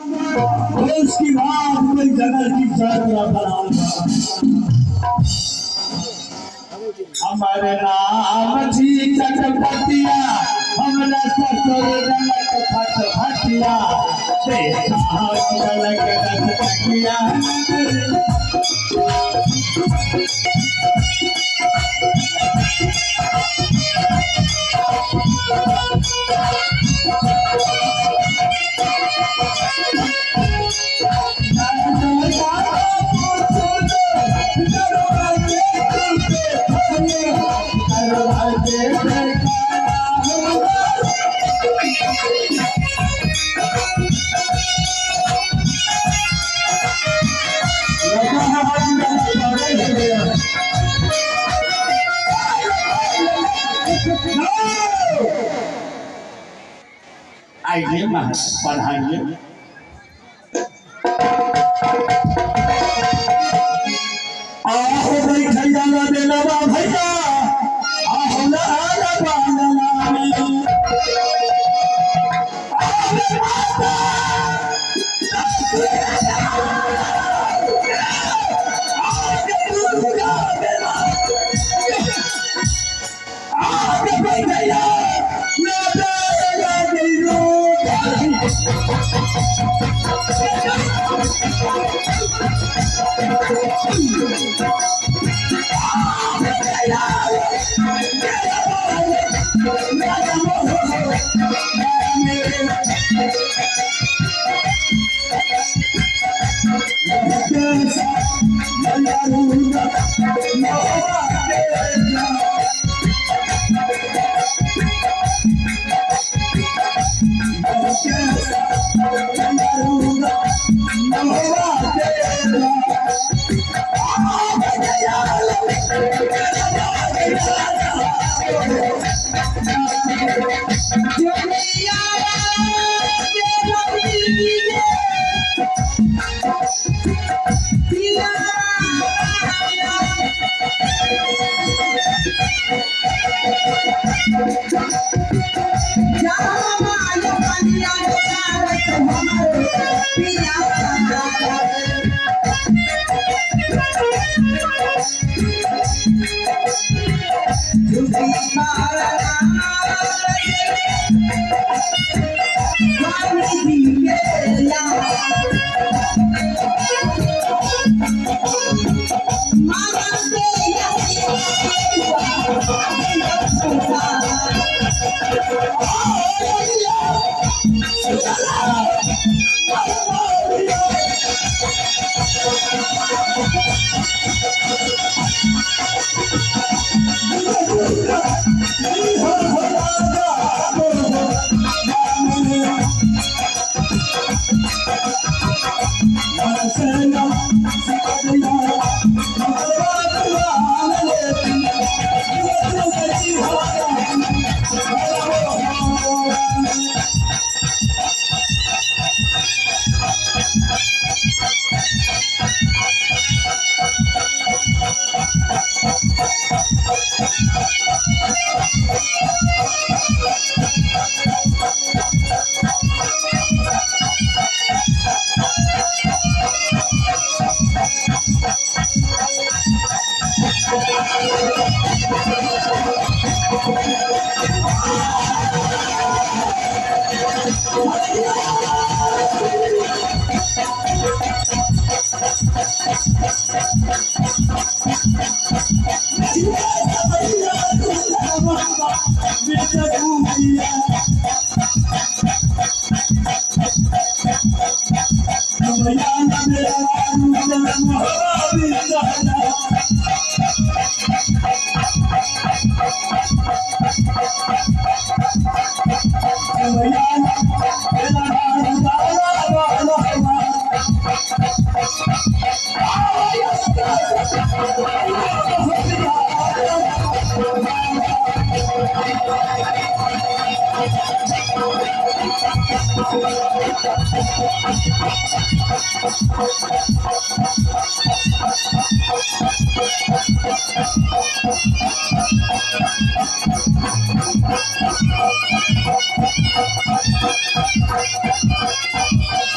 उसकी बात कोई जगह की यात्रा बनाऊंगा। हमारे नाम जी चटपटिया हमरा ससुर नलक फट फटिया देखा नलक रसकिया आइए मां पढ़ाइए। आहो भाई भैया ना देना भैया आहो ना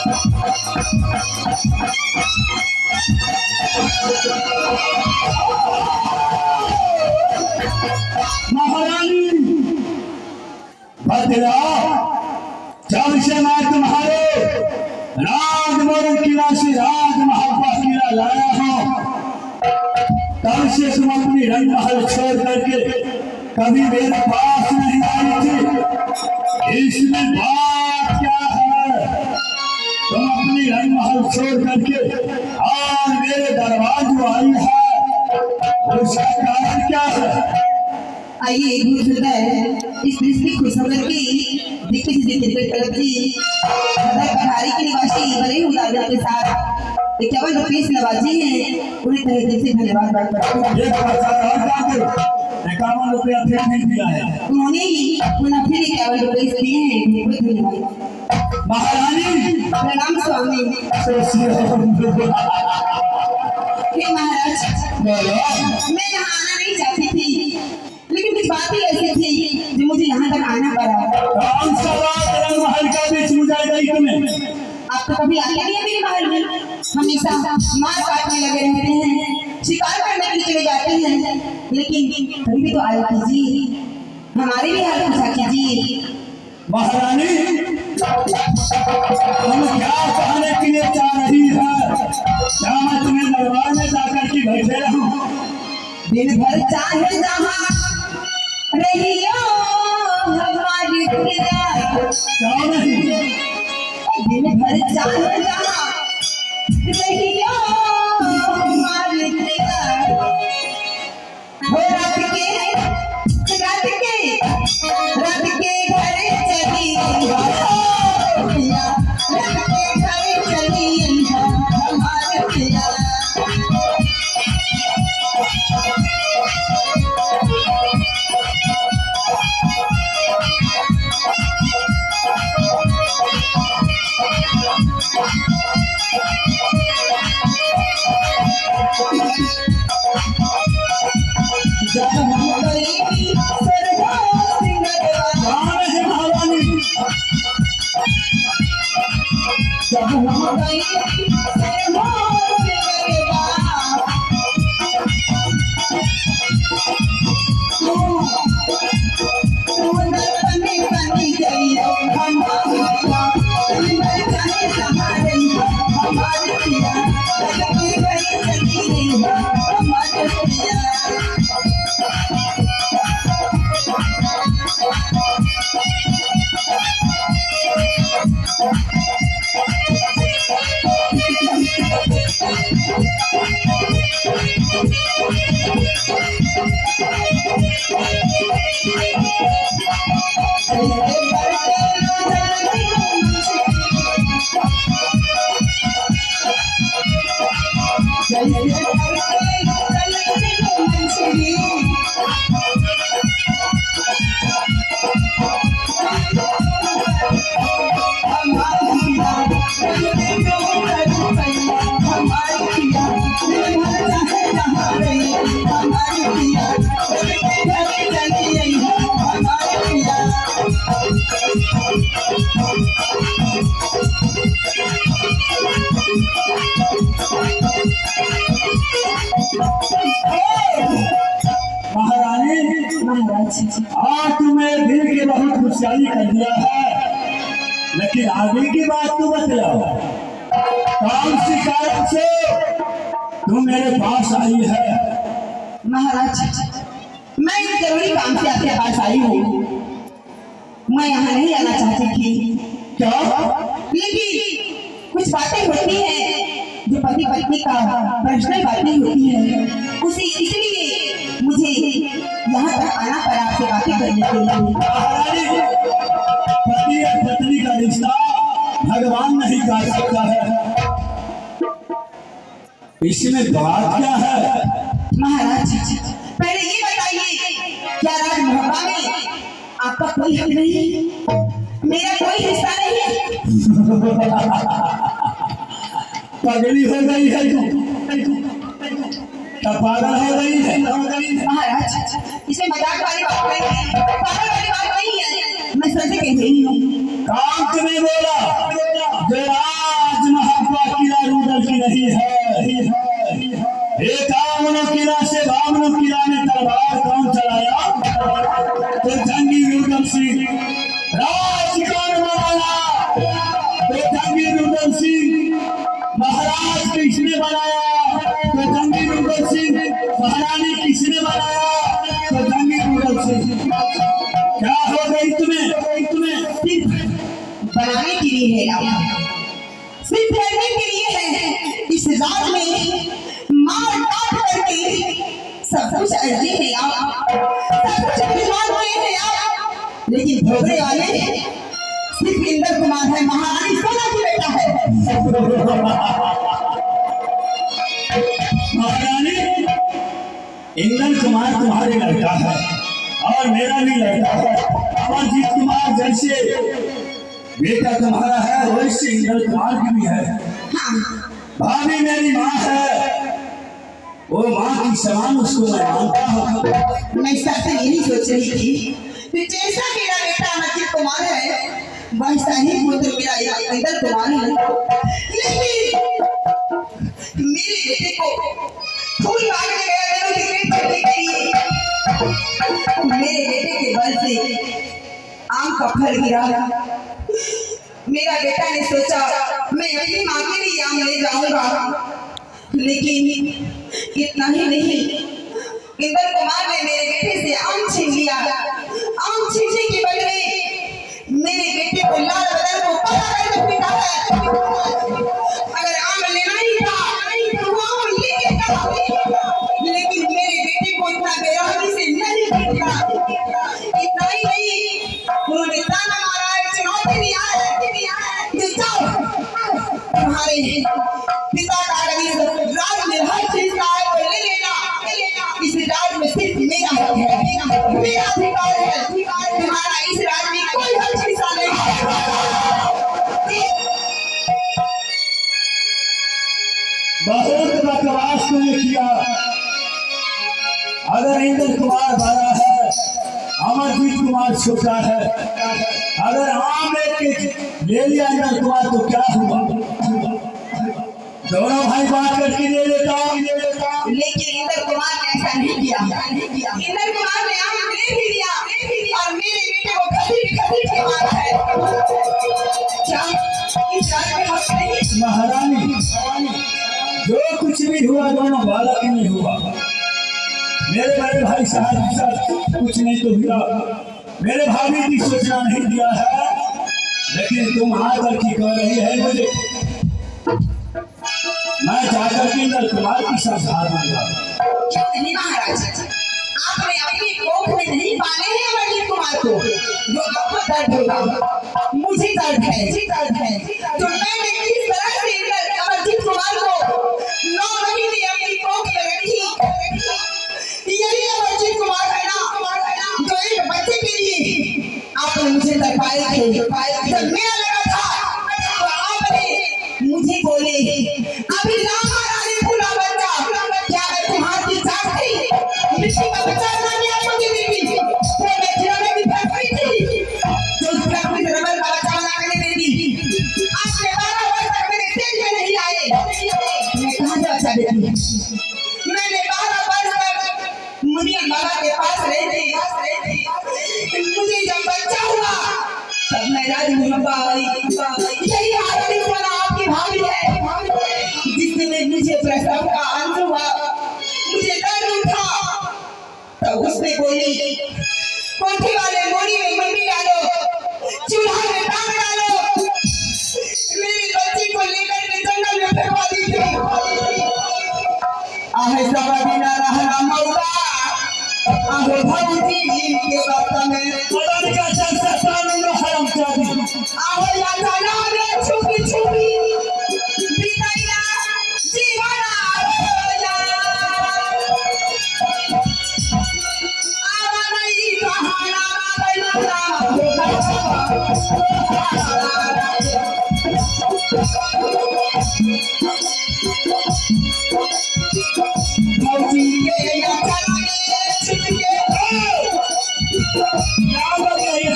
Thank you. महारानी भद्रा, जब से मैं तुम्हारे राजमहल किला से राजमहल किला लाया हूं, तब से तुम अपनी रंग महल छोड़ करके कभी मेरे पास नहीं आई थी। इसमें बात क्या है? तुम अपनी रंग महल छोड़ करके आज मेरे दरबार जो आई है, उसका कारण क्या है? आइए इस की खुशखबर की दिक्कत की पहाड़ी के निवासी बड़े उदागर के साथ 51 रुपये नवाजी हैं, उन्हें तहे दिल से धन्यवाद करते हैं। 51 रुपया फिर नहीं दिया है। उन्होंने ही उन्हें फिर 51 रुपये दिए हैं, बहुत धन्यवाद। महारानी प्रणाम स्वामी। हे महाराज, मैं यहाँ आना नहीं चाहती थी, लेकिन कुछ बात ही ऐसी थी जो मुझे यहाँ तक आना पड़ा। महल का बीच में जाए गई तुम्हें? आप तो कभी आए नहीं मेरे महल में, हमेशा मार काटने लगे रहते हैं, शिकार करने के लिए चले जाते हैं, लेकिन कभी भी तो आए कीजिए, हमारे भी हाल पूछा कीजिए। महारानी, तुम क्या कहने के लिए चाह रही है? क्या मैं तुम्हें दरबार में जाकर के बैठे रहूं? दिन भर चाहे जहाँ रहियो हमारी प्रिया, क्या नहीं? दिन भर चाहे जहाँ रहियो हमारी प्रिया, रात के घर चली प्रिया, रात के घर चली हमारी प्रिया। आज तुम्हें दिल की बहुत खुशहाली कर दिया है, लेकिन आगे की बात तो बतलाओ। कौन सी कारण से तुम मेरे पास आई है? महाराज, मैं एक जरूरी काम से आपके पास आई हूँ। मैं यहाँ नहीं आना चाहती थी। क्या? लेकिन कुछ बातें होती हैं जो पति पत्नी का पर्सनल बातें होती हैं, उसे इसलिए मुझे यहाँ तक आना पड़ा आपसे बातें करने के लिए। पति और पत्नी का रिश्ता भगवान नहीं काट सकता है, इसमें बात क्या है? महाराज, पहले ये बताइए, क्या राजमहल में आपका कोई हक नहीं, मेरा कोई हिस्सा नहीं है? पगली हो गई है तू, पागल हो गई है। महाराज, इसमें मजाक वाली बात नहीं है, पागल वाली बात नहीं है, मैं सच कह रही हूँ। काम तुम्हें बोला जो राजमहल किला रूदल सिर्फ लड़ने के लिए है। इस राज में मार काट करके सब कुछ अर्जी है आप, सब कुछ विद्वान के हैं आप, लेकिन भोगने वाले सिर्फ इंद्र कुमार है, महारानी सोना की बेटा है। महारानी, इंद्र कुमार तुम्हारे लड़का है और मेरा भी लड़का है। अमरजीत कुमार जैसे बेटा तुम्हारा है वैसे इंद्र कुमार की भी है। हाँ, भाभी मेरी माँ है, वो माँ की समान उसको मैं मानता हूँ। मैं सच यही सोच रही थी कि जैसा मेरा बेटा अमरजीत कुमार है वैसा ही पुत्र मेरा इंद्र कुमार है, लेकिन मेरे बेटे को फूल मांगने गया क्रिकेट खेलने के लिए, मेरे बेटे के बल से आम का फल गिरा। मेरा बेटा ने सोचा मैं अपनी माँ के लिए आम ले जाऊंगा, लेकिन इतना ही नहीं, इंद्र कुमार ने मेरे बेटे से आम छीन लिया। आम छीनने के बदले मेरे बेटे को लाल बदन को पकड़ करके पीटा है। अगर आम लेना ही था तो वो आम लेके था, लेकिन मेरे बेटे को इतना बेरहमी से नहीं पीटा। इतना ही नहीं, उन्होंने ताना मारा है, चुनौती दिया है कि जाओ तुम्हारे पिता का राज में हर चीज का है वो ले लेना, इस राज में सिर्फ मेरा हक है, मेरा अधिकार है, तुम्हारा इस राज में कोई हक हिस्सा नहीं है। बहुत बकवास तुमने किया। अगर इंद्र कुमार बड़ा है, अमरजीत कुमार छोटा है, अगर आम लेके ले लिया इंद्र कुमार तो क्या हुआ? दोनों भाई बात करके ले लेता। लेकिन इंद्र कुमार ने ऐसा नहीं किया। इंद्र कुमार ने आम ले भी लिया और मेरे बेटे को खसीट के मारा है। क्या इस राज में हक नहीं? महारानी, जो कुछ भी हुआ दोनों बालक ही नहीं हुआ। मेरे बड़े भाई साहब के साथ कुछ नहीं तो हुआ, मेरे भाभी की सूचना नहीं दिया है, लेकिन तुम आकर की कह रही है मुझे, मैं जाकर के इंद्र कुमार की समझा दूंगा। क्यों नहीं महाराज, आपने अपनी कोख में नहीं पाले हैं अमरजीत कुमार को, जो आपको दर्द होगा मुझे दर्द है। तो मैंने किस तरह से अमरजीत कुमार को 9 महीने अपनी कोख में रखी, यही अमरजीत कुमार है ना जो एक बच्चे के लिए आपने मुझे तरपाए थे। जब मेरा लगा था तो आपने मुझे बोले अभी रामा रानी फूला बच्चा, क्या मैं तुम्हारी जात थी? मिट्टी का बच्चा बना के आपको दे देती, तो मैं खिलौने की फैक्ट्री थी तो उस फैक्ट्री से रबर का बच्चा बना के दे दी। आपने 12 वर्ष तक मेरे तेज में नहीं आए, मैं कहाँ से बच्चा देती? मैंने 12 वर्ष तक मुनियन बाबा के पास रहती, मुझे जब बच्चा हुआ तब मैं राजमुहब्बा आई। यही हाथी वाला आपकी भाभी है जिसने मुझे प्रसव का अंत हुआ, मुझे दर्द उठा, तब उसने बोली कोठी वाले मोरी में मम्मी डालो, चूल्हा में टांग डालो, मेरी बच्ची को लेकर के जंगल में फेंकवा दी थी। आहे सब बिना रहना मौका, आहे भौजी के बात में पता नहीं क्या चल सकता नहीं हरम जादी। आहे या जाना रे छुपी छुपी बिताया जीवना रोया, आवा नहीं कहाना भौजी के या जाना रे छुपी क्या बात है ये?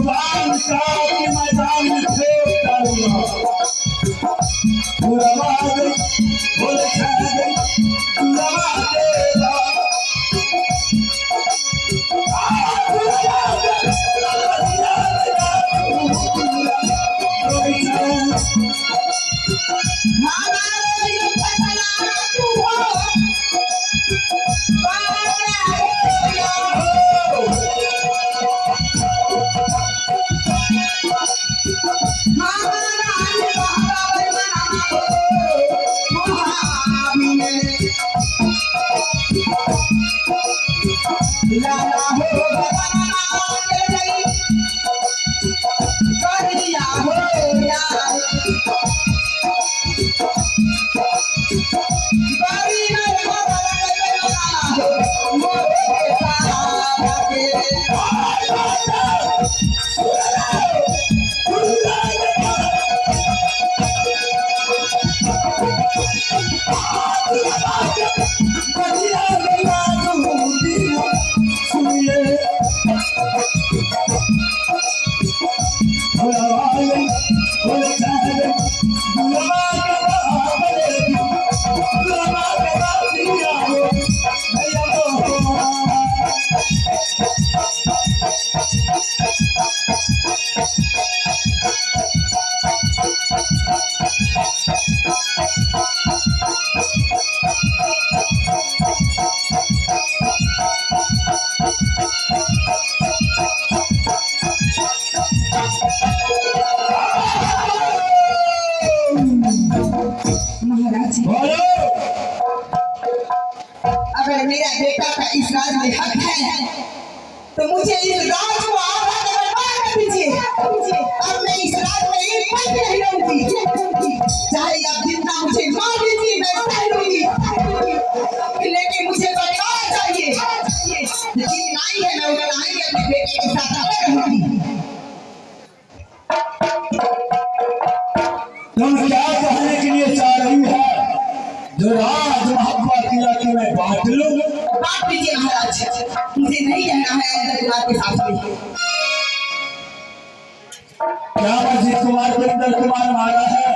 जुबान का कि मैदान में फेंक डालूंगा। बुलावा गई बोल छा गई बुलावा देगा महाराज बोलो अगर मेरा बेटा का इस राज में हक है तो मुझे इस राज को आधा से बर्बाद कर दीजिए। अब मैं इस राज में एक पल भी नहीं रहूंगी, चाहे आप जितना मुझे मार दीजिए मैं सह लूंगी, लेकिन मुझे बर्बाद चाहिए। लेकिन नहीं है मैं उतना ही अपने बेटे के साथ अलग रहूंगी। तुम क्या कहने के लिए चाह रही है? जो राज महात्मा किला की मैं बांट लूं। बात कीजिए महाराज, मुझे नहीं रहना है इंद्र कुमार के साथ में। क्या अजीत कुमार को इंद्र कुमार मारा है?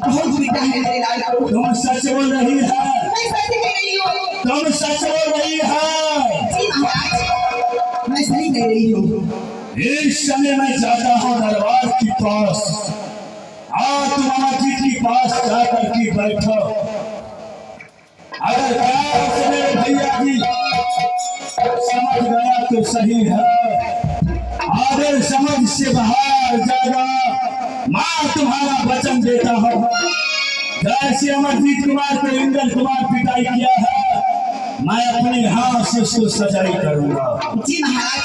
बहुत पीटा है मेरे लाल को। तुम सच बोल रही है? मैं सच कह रही हूँ। तुम सच बोल रही है? जी महाराज मैं सही कह रही हूँ। इस समय मैं जाता हूँ दरबार के पास। आज तुम अमरजीत के पास जाकर के बैठो। अगर प्यार से मेरे भैया जी समझ गया तो सही है, अगर समझ से बाहर जाएगा मैं तुम्हारा वचन देता हूँ। जैसे अमरजीत कुमार को इंद्र कुमार पिटाई किया है मैं अपने हाथ से उसको सजाई करूंगा। जी महाराज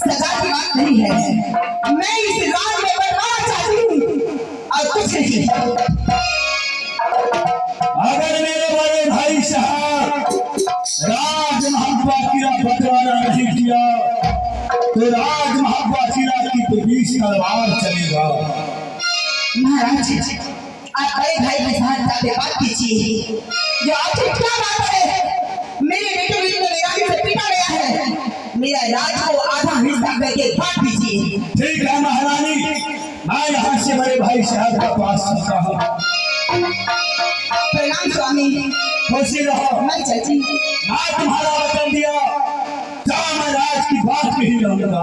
सजा की बात नहीं है, मैं इस राज में बर्बाद चाहती हूँ और कुछ नहीं। अगर मेरे बड़े भाई साहब राज महात्मा किला बंटवारा नहीं किया तो राज महात्मा किला की तो 20 तलवार चलेगा। महाराज आप बड़े भाई के साथ जाके बात कीजिए। जो आखिर क्या बात है? मेरे बेटे को इतने बेरामी से पीटा गया है, मेरा राज को आधा हिस्सा करके बांट दीजिए। ठीक है महारानी, मैं यहाँ से बड़े भाई साहब का पास चलता हूँ। प्रणाम स्वामी। खुशी रहो। मैं चाची मैं तुम्हारा वचन दिया, जहाँ मैं राज की बात ही रहूंगा।